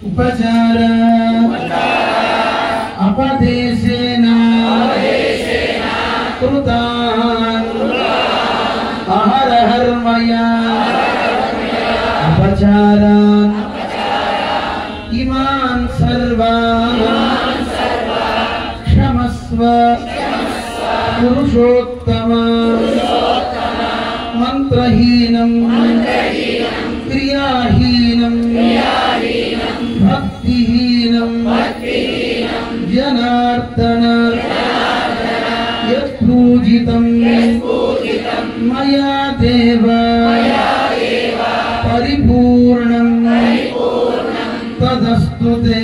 उपचार अपदेशेन कृतान् अहरहर्मया अपचारान् इमान् सर्वान् क्षमस्व पुरुषोत्तम मंत्रहीनं क्रियाहीनं भक्तिहीनं जनार्दन यत्पूजितं मया देव परिपूर्णं तदस्तु ते।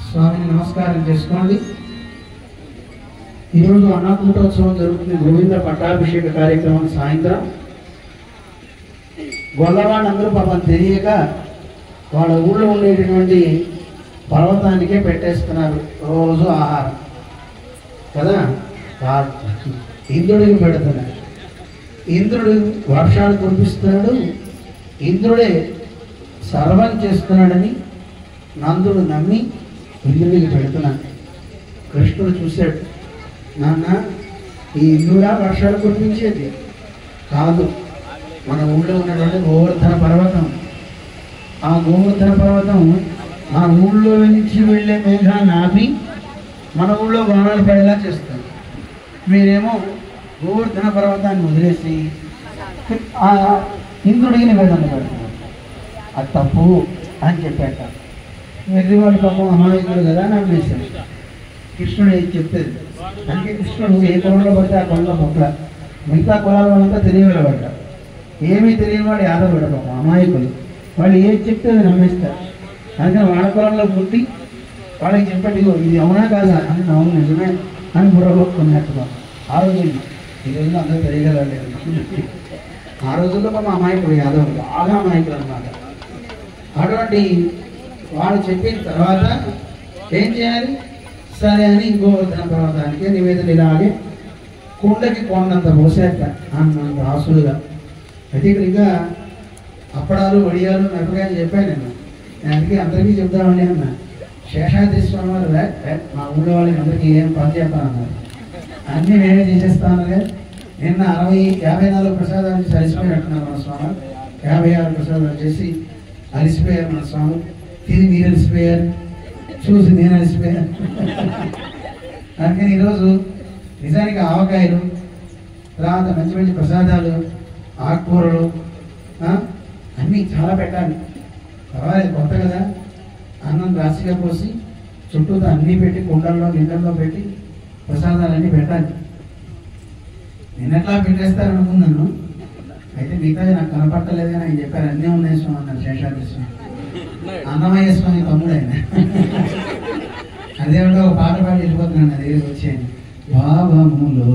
स्वामी नमस्कारं చేసుకోండి। ఈరోజు అన్నకూటోత్సవం జరుగుతుంది। గోవింద పట్టాభిషేక కార్యక్రమం సాయంత్రం గొల్లవాళ్ళందరూ పాపం తెలియక వాళ్ళ ఊళ్ళో ఉండేటటువంటి పర్వతానికే పెట్టేస్తున్నారు రోజు ఆహారం కదా। ఇంద్రుడికి పెడుతున్నారు, ఇంద్రుడు వర్షాలు కురిపిస్తున్నాడు, ఇంద్రుడే సర్వం చేస్తున్నాడని నందుడు నమ్మి ఇంద్రుడికి పెడుతున్నాడు। కృష్ణుడు చూశాడు, నాన్న ఈ ఇంద్రుడా వర్షాలు కురిపించేది, కాదు, మన ఊళ్ళో ఉన్నటువంటి గోవర్ధన పర్వతం. ఆ గోవర్ధన పర్వతం మన ఊళ్ళో నుంచి వెళ్ళే మేఘాన్ని ఆపి మన ఊళ్ళో వాహనాలు పడేలా చేస్తారు. మీరేమో గోవర్ధన పర్వతాన్ని వదిలేసి ఆ ఇంద్రుడికి నివేదన పెడుతున్నారు. అది తప్పు అని చెప్పాక వెర్రివాడు పాపం అమాయకుడు కదా నమ్మేశాడు. కృష్ణుడు ఏది చెప్పేది అంటే కృష్ణుడు ఏ కులంలో పడితే ఆ కులంలో మొక్కల, మిగతా కులాల వాళ్ళంతా తెలియవేళ పడ్డారు. ఏమీ తెలియని వాడు యాదవుడు పాపం అమాయకులు, వాళ్ళు ఏది చెప్తే అది నమ్మేస్తారు. అందుకని వాళ్ళ కులంలో పుట్టి వాళ్ళకి చెప్పండి ఇది అవునా కాదా అని అవును నిజమే అని బుర్రగొట్టుకున్నట్టుగా ఆ రోజు ఈ రోజుల్లో అందరూ తెలియగలలేదు. ఆ రోజుల్లో పాపం అమాయకుడు యాదవులు బాగా అమాయకులు అన్నమాట. అటువంటి వాళ్ళు చెప్పిన తర్వాత ఏం చేయాలి సరే అని గోవర్ధన పర్వతానికి నివేదన ఇలాగే కుండకి కొండంత పోసేట అన్నంత ఆసులుగా. అయితే ఇక్కడ ఇంకా అప్పడాలు వడియాలు మిరపకాయలు చెప్పాను నేను అందుకే అందరికీ చెప్తామండి అన్న. శేషాద్రి స్వామి వారు మా ఊళ్ళో వాళ్ళకి అందరికీ ఏం పని చెప్పాలన్నారు, అన్నీ మేమే చేసేస్తాను. నిన్న 54 ప్రసాదాలు చేసి అలిసిపోయినట్టున్నారు మన స్వామి. 56 ప్రసాదాలు చేసి అలిసిపోయారు మన స్వామి. తిని మీరు అలిసిపోయారు, చూసి నేను అలిసిపోయాను. అందుకని ఈరోజు నిజానికి ఆవకాయలు, తర్వాత మంచి మంచి ప్రసాదాలు, ఆకుకూరలు అన్నీ చాలా పెట్టాలి. పర్వాలేదు కొత్త కదా, అన్నం రాశిగా పోసి చుట్టూతో అన్నీ పెట్టి కుండల్లో గిన్నెల్లో పెట్టి ప్రసాదాలన్నీ పెట్టాలి. నిన్నట్లా పెట్టేస్తారు అనుకున్నాను, అయితే మిగతా నాకు కనపట్టలేదని ఆయన చెప్పారు. అన్నీ ఉన్నాయి స్వామి అన్నారు శేషాద్రి స్వామి. అన్నమయ్య స్వామి తమ్ముడు ఆయన. అదేవిధంగా ఒక పాట పాడి వెళ్ళిపోతున్నాను నా దగ్గరికి వచ్చాను. భావములో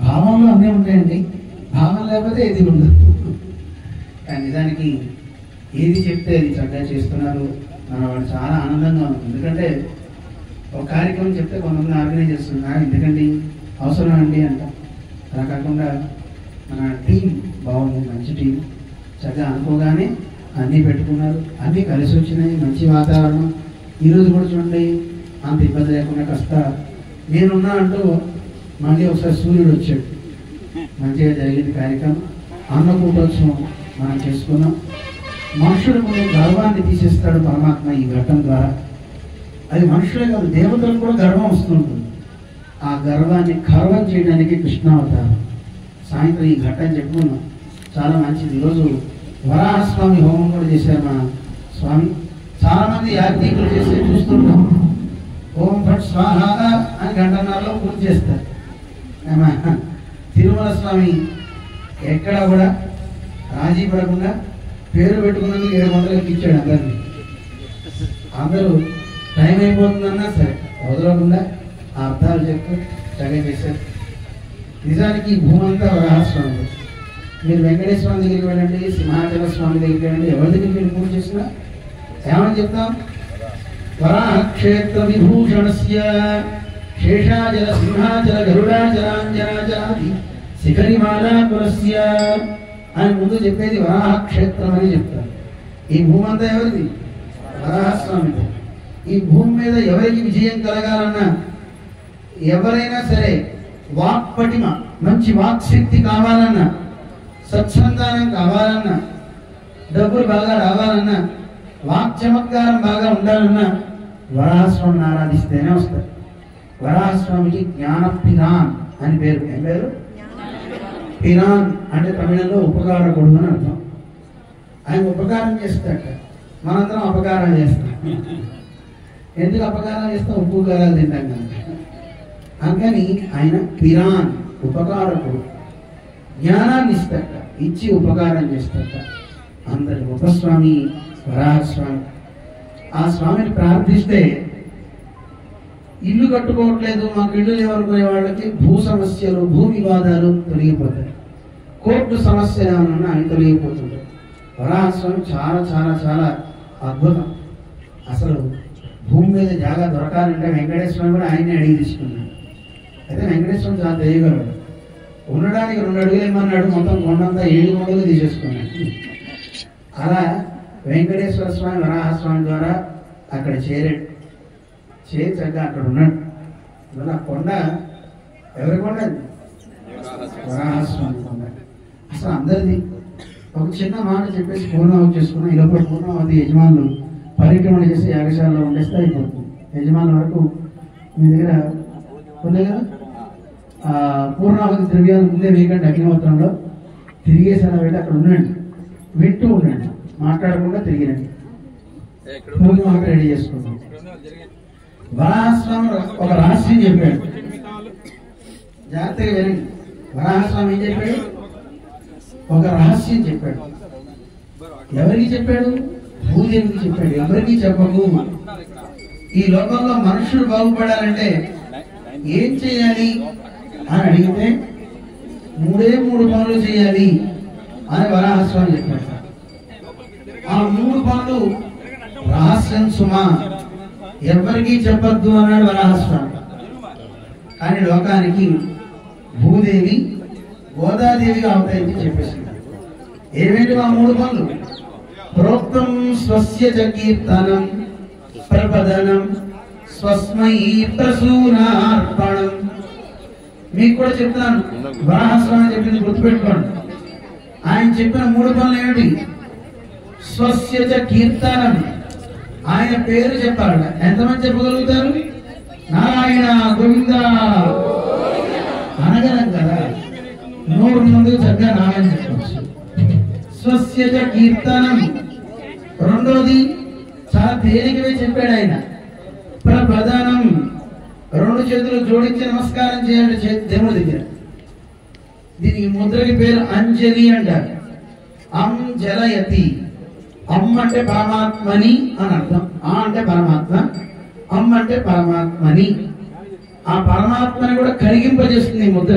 భావంలో అన్నీ ఉంటాయండి, భావం లేకపోతే ఏది ఉండదు. కానీ నిజానికి ఏది చెప్తే అది చక్కగా చేస్తున్నారు. మన వాళ్ళు చాలా ఆనందంగా ఉంది. ఎందుకంటే ఒక కార్యక్రమం చెప్తే కొంతమంది ఆర్గనైజ్ చేస్తున్నారు, ఎందుకండి అవసరం అండి అంట. అలా కాకుండా మన టీం బాగుంది, మంచి టీం, చక్కగా అనుకోగానే అన్నీ పెట్టుకున్నారు, అన్నీ కలిసి వచ్చినాయి, మంచి వాతావరణం. ఈరోజు కూడా చూడండి అంత ఇబ్బంది లేకుండా కాస్త నేనున్నా అంటూ మళ్ళీ ఒకసారి సూర్యుడు వచ్చాడు. మంచిగా జరిగింది కార్యక్రమం. అన్నకూటోత్సవం మనం చేసుకున్నాం. మనుషుడు ముందు గర్వాన్ని తీసేస్తాడు పరమాత్మ ఈ ఘట్టం ద్వారా. అది మనుషులే కాదు దేవతలకు కూడా గర్వం వస్తుంటుంది. ఆ గర్వాన్ని ఖర్వం చేయడానికి కృష్ణావతారం. సాయంత్రం ఈ ఘట్టం చెప్పుకున్నాం, చాలా మంచిది. ఈరోజు వరాహస్వామి హోమం కూడా చేశారు మన స్వామి. చాలామంది యాజ్ఞికులు చేసి చూస్తుంటాం, ఓం భట్ స్వాహ అని గంటన్నరలో పూర్తి చేస్తారు. తిరుమల స్వామి ఎక్కడా కూడా రాజీ పడకుండా పేరు పెట్టుకున్నందుకు 700 ఇచ్చాడు అందరినీ. అందరూ టైం అయిపోతుందన్నా సరే వదలకుండా ఆ అర్థాలు చెప్తూ చక్కగా చేశారు. నిజానికి ఈ భూమంతా వరాహస్వామి. మీరు వెంకటేశ్వర దగ్గరికి వెళ్ళండి, సింహాచల స్వామి దగ్గరికి వెళ్ళండి, ఎవరి దగ్గరికి వెళ్ళి పూజ చేసినా ఏమని చెప్తాం? వరాహక్షేత్ర విభూషణస్య శేషాచల సింహాచల గరుడాచలాంజనాచలాది శిఖరిమాలాపురస్య అని ముందు చెప్పేది వరాహక్షేత్రం అని చెప్తారు. ఈ భూమంతా ఎవరిది? వరాహస్వామిది. ఈ భూమి మీద ఎవరికి విజయం కలగాలన్నా, ఎవరైనా సరే వాక్పటిమ మంచి వాక్శక్తి కావాలన్నా, సత్సంతానం కావాలన్నా, డబ్బులు బాగా రావాలన్నా, వాక్ చమత్కారం బాగా ఉండాలన్నా వరాహస్వామిని ఆరాధిస్తేనే వస్తారు. వరాహస్వామికి జ్ఞాన పిరాన్ అని పేరు. ఏం పేరు? పిరాన్ అంటే తమిళంలో ఉపకారకుడు అని అర్థం. ఆయన ఉపకారం చేస్తాట, మనందరం అపకారం చేస్తాం. ఎందుకు అపకారం చేస్తాం? ఉప్పు కారాలు తింటాం కనుక. అందుకని ఆయన పిరాన్ ఉపకారకుడు, జ్ఞానాన్ని ఇస్తాట, ఇచ్చి ఉపకారం చేస్తాట. అందరి ఉపస్వామి వరాహస్వామి. ఆ స్వామిని ప్రార్థిస్తే ఇల్లు కట్టుకోవట్లేదు, మాకు ఇల్లు లేవనుకునే వాళ్ళకి భూ సమస్యలు, భూ వివాదాలు తొలగిపోతాయి. కోర్టు సమస్య ఏమన్నా అవి తొలగిపోతుంటాయి. వరాహస్వామి చాలా చాలా చాలా అద్భుతం. అసలు భూమి మీద జాగా దొరకాలంటే వెంకటేశ్వర కూడా ఆయన్ని అడిగి తీసుకున్నాడు. అయితే వెంకటేశ్వరం చాలా తెలియగలడు. ఉండడానికి 2 అడుగులు ఏమన్నాడు, మొత్తం కొండంతా 7 కొండలు తీసేసుకున్నాడు. అలా వెంకటేశ్వర స్వామి వరాహస్వామి ద్వారా అక్కడ చేరాడు. చేరి చక్కగా అక్కడ ఉన్నాడు. ఆ కొండ ఎవరి కొండ? వరాహస్వామి కొండ. అసలు అందరిది ఒక చిన్న మాట చెప్పేసి పూర్ణావతి చేసుకున్నాం. ఈ లోపల పూర్ణావతి యజమానులు పరిక్రమణ చేసి యాగశాలలో ఉండేస్తే అయిపోతుంది. యజమానుల వరకు మీ దగ్గర ఉన్నాయి కదా, పూర్ణావతి ద్రవ్యాలు ముందే వేయకండి. అగ్నిహోత్రంలో తిరిగేసిన వెళ్ళి అక్కడ ఉండండి, వింటూ ఉండండి, మాట్లాడకుండా తిరిగిరండి. పూర్ణావతి రెడీ చేసుకుంటాం. వరాహస్వామి ఒక రహస్యం చెప్పాడు, జాగ్రత్తగా వినండి. వరాహస్వామి ఏం చెప్పాడు? ఒక రహస్యం చెప్పాడు. ఎవరికి చెప్పాడు? భూదేవికి చెప్పాడు. ఎవరికి చెప్పకు. ఈ లోకంలో మనుషులు బాగుపడాలంటే ఏం చేయాలి అని అడిగితే 3 పనులు చేయాలి అని వరాహస్వామి చెప్పాడు. ఆ 3 పనులు రహస్యం సుమా, ఎవరికి చెప్పద్దు అన్నాడు వరాహస్వామి. కానీ లోకానికి భూదేవి గోదాదేవిగా అవతరించి చెప్పేసింది. ఏమేంటి ఆ 3 పనులు? ప్రోక్తం స్వస్య చ కీర్తనం ప్రపదనం స్వస్మై ప్రసూనార్పణం. మీకు కూడా చెప్తాను, వరాహస్వామి చెప్పింది గుర్తుపెట్టుకోండి. ఆయన చెప్పిన 3 పనులు ఏమిటి? స్వస్య చ కీర్తనం, ఆయన పేరు చెప్పాలట. ఎంతమంది చెప్పగలుగుతారు? నారాయణ గోవింద అనగలం కదా, నోరు ముందు చక్కగా నారాయణ చెప్పవచ్చు. స్వస్య చ కీర్తనం. రెండోది చాలా తేలికవే చెప్పాడు ఆయన, ప్రపదనం. 2 చేతులు జోడించి నమస్కారం చేయాలి దేవుడి దగ్గర. దీనికి ముద్రకి పేరు అంజలి అంటారు. అంజలయతి. అమ్మ అంటే పరమాత్మని అని అర్థం. ఆ అంటే పరమాత్మ, అమ్మ అంటే పరమాత్మని. ఆ పరమాత్మని కూడా కరిగింపజేస్తుంది ఈ ముద్ర.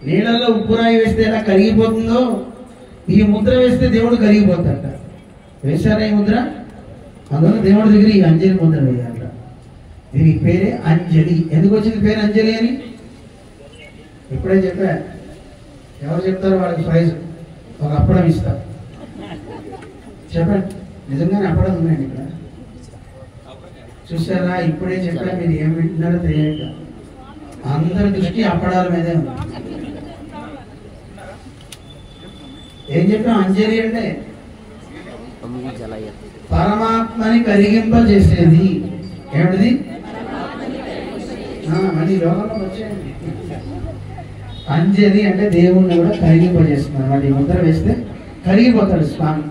నీళ్ళల్లో ఉప్పురాయి వేస్తే ఎలా కరిగిపోతుందో, ఈ ముద్ర వేస్తే దేవుడు కరిగిపోతాడ. వేశారా ఈ ముద్ర? అందువల్ల దేవుడి దగ్గర ఈ అంజలి ముద్ర వేయాలట. దీనికి పేరే అంజలి. ఎందుకు వచ్చింది పేరు అంజలి అని? ఇప్పుడే చెప్పా. ఎవరు చెప్తారో వాళ్ళకి ప్రైజ్ ఒక అప్పడం ఇస్తారు. చెప్పండి, నిజంగానే అప్పడం ఉన్నాయండి ఇక్కడ. చూసారా, ఇప్పుడే చెప్పా. మీరు ఏం వింటున్నారో తెలియక అందరి దృష్టి అప్పడాల మీదే ఉంది. ఏం చెప్పాం? అంజలి అంటే పరమాత్మని కరిగింపజేసేది. ఏమిటిది? మళ్ళీ లోకంలో వచ్చేయండి. అంజలి అంటే దేవుణ్ణి కూడా కరిగింపజేస్తున్నారు. మళ్ళీ ముద్ర వేస్తే కరిగిపోతాడు స్వామి.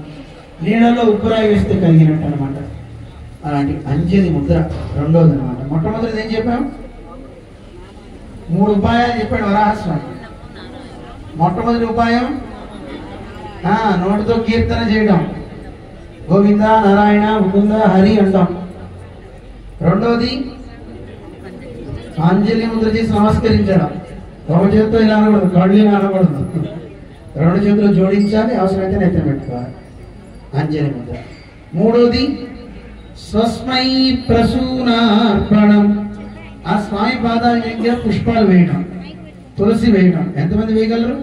నీళ్ళలో ఉప్పురాయి వేస్తే కరిగినట్టు అనమాట. అలాంటి అంజలి ముద్ర రెండోది అనమాట. మొట్టమొదటిది ఏం చెప్పాం? 3 ఉపాయాలు చెప్పాడు వరాహస్వామి. మొట్టమొదటి ఉపాయం నోటితో కీర్తన చేయడం, గోవింద నారాయణ ముకుంద హరి అంటాం. రెండోది అంజలి ముద్ర చేసి నమస్కరించడం. ఒక చేతితో ఇలా అనకూడదు, కళ్ళు ఇలా అనకూడదు, 2 చేతులు జోడించాలి, అవసరమైతే నెత్తిన పెట్టుకోవాలి. అంజలి ముద్ర. మూడోది స్వస్మై ప్రసూనార్పణం. ఆ స్వామి పాదాల దగ్గర పుష్పాలు వేయడం, తులసి వేయడం. ఎంతమంది వేయగలరు?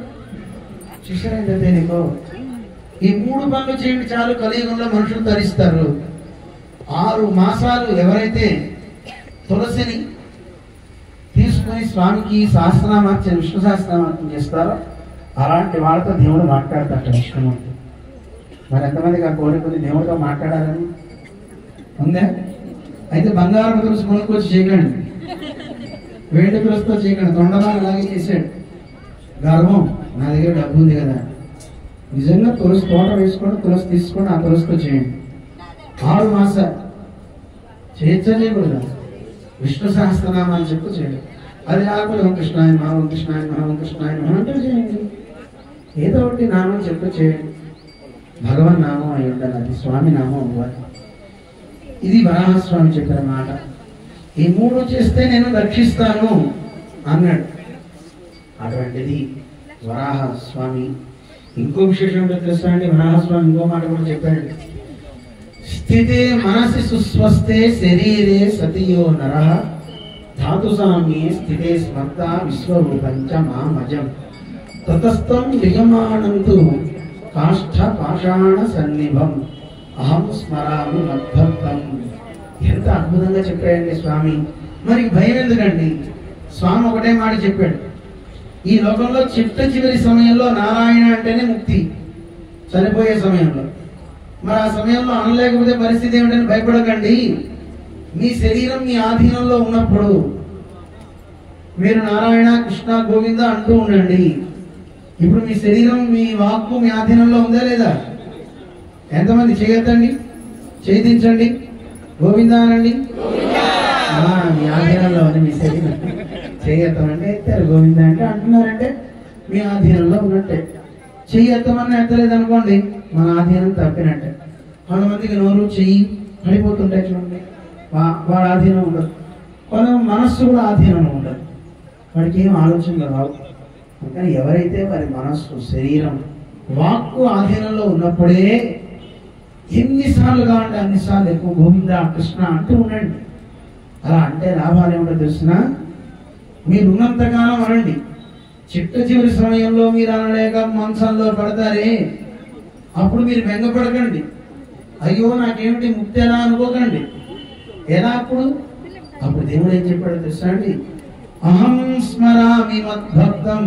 చూసారంటే దేనికో ఈ 3 పనులు చేయండి చాలు. కలియుగంలో మనుషులు తరిస్తారు. 6 మాసాలు ఎవరైతే తులసిని తీసుకుని స్వామికి సహస్రనామార్చన, విష్ణు సహస్రనామార్చన చేస్తారో అలాంటి వాళ్ళతో దేవుడు మాట్లాడతాడు విష్ణుమూర్తి. మరి ఎంతమందికి ఆ కోరిక ఉంది దేవుడితో మాట్లాడాలని ఉందా? అయితే బంగారం తులసి కొనుక్కొచ్చి చేయకండి, వేడి తులసితో చేయకండి. తొండమాని అలాగే చేశాడు. గర్వం, నా దగ్గర డబ్బు ఉంది కదా. నిజంగా తులసి తోట వేసుకోండి, తులసి తీసుకోండి, ఆ తులసితో చేయండి. 6 మాసాలు చేయకూడదు. విష్ణు సహస్రనామాన్ని చెప్పు చేయండి. అది కాకపోతే ఓం కృష్ణాయ నమః, ఓం కృష్ణాయ నమః, ఓం కృష్ణాయ నమః అంటూ చేయండి. ఏదో ఒకటి నామం చెప్పు చేయండి. భగవన్ నామం అయి ఉండాలి, అది స్వామి నామం అవ్వాలి. ఇది వరాహస్వామి చెప్పిన మాట. ఈ 3 చేస్తే నేను రక్షిస్తాను అన్నాడు. అటువంటిది వరాహస్వామి. ఇంకో విశేషం ఏంటో తెలుసా అండి? వరాహస్వామి ఇంకో మాట కూడా చెప్పాడు. స్థితే మనసి సుస్వస్థే శరీరే సతియో నరః ధాతు సామ్యే స్థితే స్మర్త విశ్వరూపంచ మామజం తతస్థం నిగమానంతు కాష్ఠ పాషాణ సన్నిభం అహం స్మరామి మద్భక్తం. ఎంత అద్భుతంగా చెప్పాడండి స్వామి. మరి భయం ఎందుకండి? స్వామి ఒకటే మాట చెప్పాడు, ఈ లోకంలో చిట్ట చివరి సమయంలో నారాయణ అంటేనే ముక్తి, చనిపోయే సమయంలో. మరి ఆ సమయంలో అనలేకపోతే పరిస్థితి ఏమిటని భయపడకండి. మీ శరీరం మీ ఆధీనంలో ఉన్నప్పుడు మీరు నారాయణ కృష్ణ గోవింద అంటూ ఉండండి. ఇప్పుడు మీ శరీరం మీ వాక్కు మీ ఆధీనంలో ఉందా లేదా? ఎంతమంది చేయొద్దండి, చేయించండి, గోవింద అనండి. మీ ఆధీనంలో ఉంది మీ శరీరం. చేయొద్దామంటే ఎత్తారు, గోవింద అంటే అంటున్నారంటే మీ ఆధీనంలో ఉన్నట్టే. చెయ్యొద్దామని ఎత్తలేదు అనుకోండి, మన ఆధీనం తప్పినట్టే. కొంతమందికి నోరు చెయ్యి పడిపోతుంటాయి చూడండి, వాడి ఆధీనం ఉండదు. కొంత మనస్సు కూడా ఆధీనం ఉండదు, వాడికి ఏం ఆలోచనలు రావు. కానీ ఎవరైతే వారి మనస్సు శరీరం వాక్కు ఆధీనంలో ఉన్నప్పుడే ఎన్నిసార్లు కావాలంటే అన్నిసార్లు ఎక్కువ గోవింద కృష్ణ అంటూ ఉండండి. అలా అంటే లాభాలు ఏమిటో తెలిసినా, మీరు ఉన్నంతకాలం అనండి. చిట్ట చివరి సమయంలో మీరు అనలేక మంచంలో పడతారే, అప్పుడు మీరు బెంగపడకండి. అయ్యో నాకేమిటి ముక్తి ఎలా అనుకోకండి. ఎలా అప్పుడు దేవుడు ఏం చెప్పాడో తెలుసా అండి? అహం స్మరామి మద్భక్తం,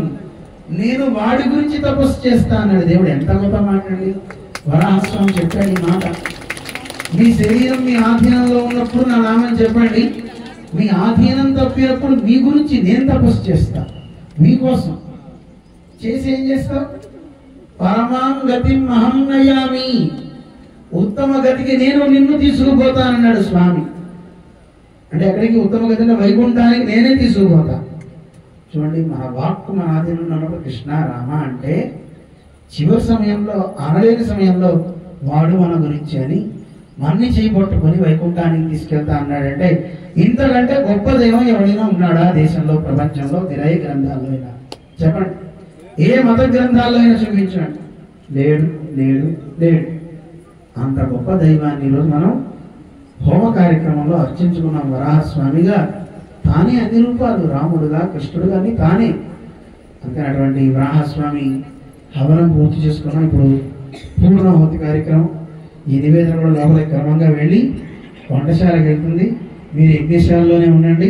నేను వాడి గురించి తపస్సు చేస్తా అన్నాడు దేవుడు. ఎంత గొప్ప మాట్లాడి వరాహస్వామి చెప్పాడు ఈ మాట. మీ శరీరం మీ ఆధీనంలో ఉన్నప్పుడు నా నామం చెప్పండి, మీ ఆధీనం తప్పినప్పుడు మీ గురించి నేను తపస్సు చేస్తా. మీకోసం చేసి ఏం చేస్తావు? పరమాం గతిం అహం నయామి, ఉత్తమ గతికి నేను నిన్ను తీసుకుపోతానన్నాడు స్వామి. అంటే ఎక్కడికి? ఉత్తమ గతిని వైకుంఠానికి నేనే తీసుకుపోతా. చూడండి, మన వాక్కు మన ఆధీనంలో ఉన్నప్పుడు కృష్ణ రామ అంటే చివరి సమయంలో అనలేని సమయంలో వాడు మన గురించి అని మన్ని చేయబట్టుకొని వైకుంఠానికి తీసుకెళ్తా అన్నాడంటే ఇంతకంటే గొప్ప దైవం ఎవరైనా ఉన్నాడా దేశంలో, ప్రపంచంలో? ఏ గ్రంథాల్లో అయినా చెప్పండి, ఏ మత గ్రంథాల్లో అయినా చూపించండి. లేడు లేడు లేడు. అంత గొప్ప దైవాన్ని ఈరోజు మనం హోమ కార్యక్రమంలో అర్చించుకున్నాం. వరాహస్వామిగా తానే అన్ని రూపాలు, రాముడుగా కృష్ణుడుగా అన్ని తానే. అందుకని అటువంటి వరాహస్వామి హవనం పూర్తి చేసుకున్నాం. ఇప్పుడు పూర్ణాహుతి కార్యక్రమం, ఈ నివేదన కూడా లోపల క్రమంగా వెళ్ళి వంటశాలకు వెళ్తుంది. మీరు యజ్ఞశాలలోనే ఉండండి.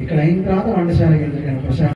ఇక్కడ అయిన తర్వాత వంటశాలకు వెళ్తారు.